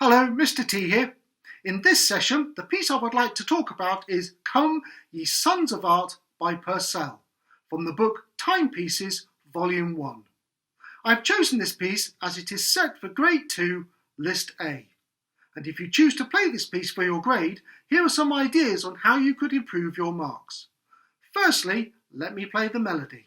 Hello, Mr. T here. In this session, the piece I would like to talk about is Come, Ye Sons of Art by Purcell, from the book Timepieces, Volume 1. I've chosen this piece as it is set for Grade 2, List A. And if you choose to play this piece for your grade, here are some ideas on how you could improve your marks. Firstly, let me play the melody.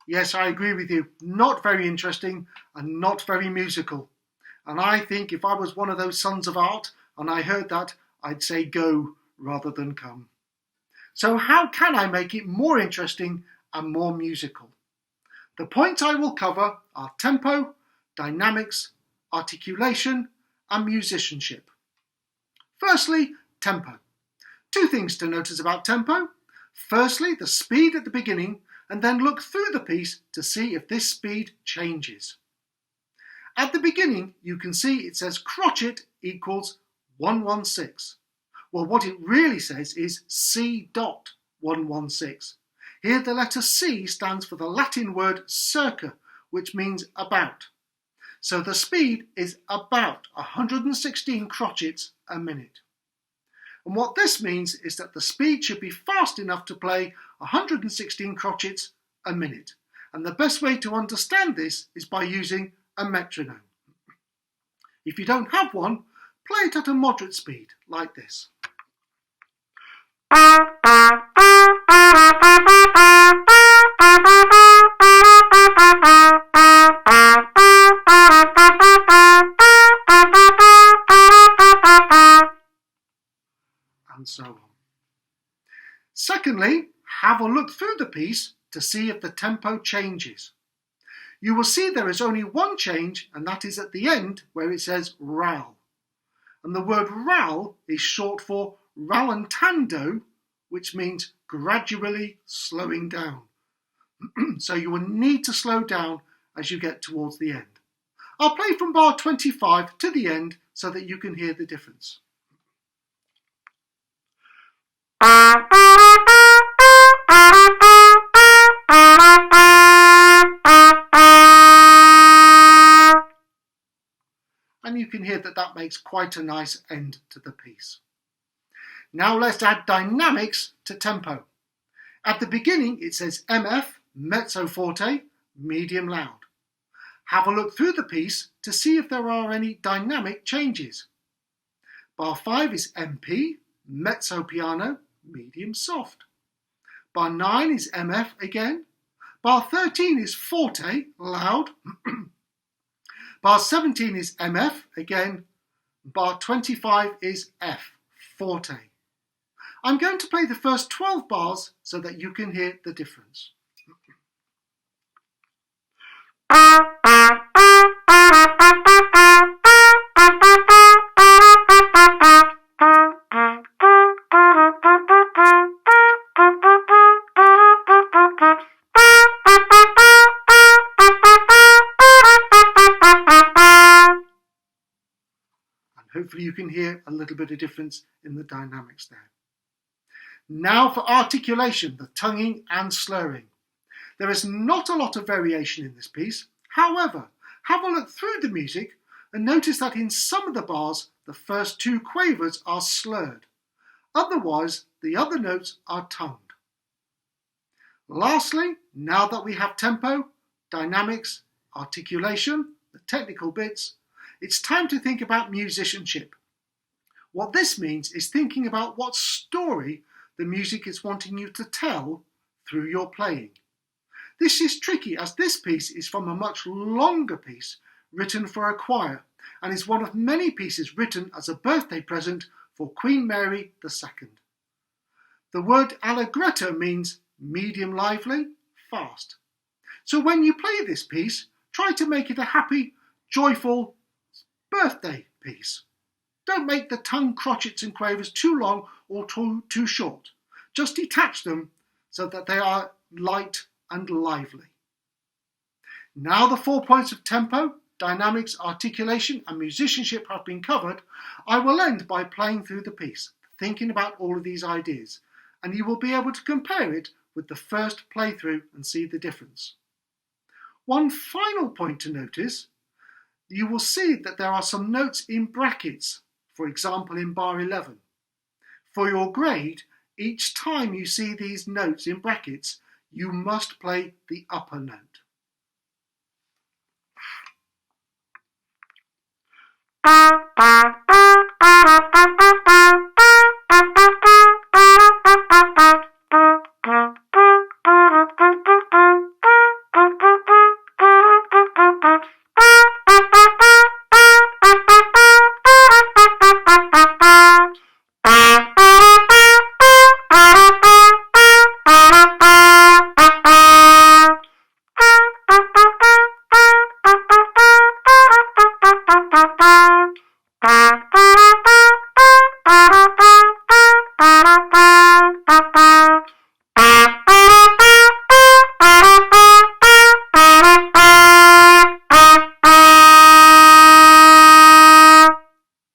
Yes, I agree with you. Not very interesting and not very musical. And I think if I was one of those sons of art and I heard that, I'd say go rather than come. So how can I make it more interesting and more musical? The points I will cover are tempo, dynamics, articulation, and musicianship. Firstly, tempo. Two things to notice about tempo. Firstly, the speed at the beginning, and then look through the piece to see if this speed changes. At the beginning, you can see it says crotchet equals 116. Well, what it really says is C.116. Here the letter C stands for the Latin word circa, which means about. So the speed is about 116 crotchets a minute. And what this means is that the speed should be fast enough to play 116 crotchets a minute. And the best way to understand this is by using a metronome. If you don't have one, play it at a moderate speed, like this. And so on. Secondly, have a look through the piece to see if the tempo changes. You will see there is only one change, and that is at the end where it says ral. And the word ral is short for rallentando, which means gradually slowing down. So you will need to slow down as you get towards the end. I'll play from bar 25 to the end so that you can hear the difference. And you can hear that makes quite a nice end to the piece. Now let's add dynamics to tempo. At the beginning it says MF, mezzo forte, medium loud. Have a look through the piece to see if there are any dynamic changes. Bar 5 is MP, mezzo piano, medium soft. Bar 9 is MF again. Bar 13 is forte, loud. Bar 17 is MF again. Bar 25 is F, forte. I'm going to play the first 12 bars so that you can hear the difference. Hopefully you can hear a little bit of difference in the dynamics there. Now for articulation, the tonguing and slurring. There is not a lot of variation in this piece. However, have a look through the music and notice that in some of the bars, the first two quavers are slurred. Otherwise, the other notes are tongued. Lastly, now that we have tempo, dynamics, articulation, the technical bits, it's time to think about musicianship. What this means is thinking about what story the music is wanting you to tell through your playing. This is tricky as this piece is from a much longer piece written for a choir and is one of many pieces written as a birthday present for Queen Mary II. The word allegretto means medium lively, fast. So when you play this piece, try to make it a happy, joyful birthday piece. Don't make the tongue crotchets and quavers too long or too short. Just detach them so that they are light and lively. Now the 4 points of tempo, dynamics, articulation and musicianship have been covered, I will end by playing through the piece, thinking about all of these ideas, and you will be able to compare it with the first playthrough and see the difference. One final point to notice, you will see that there are some notes in brackets, for example in bar 11. For your grade, each time you see these notes in brackets, you must play the upper note.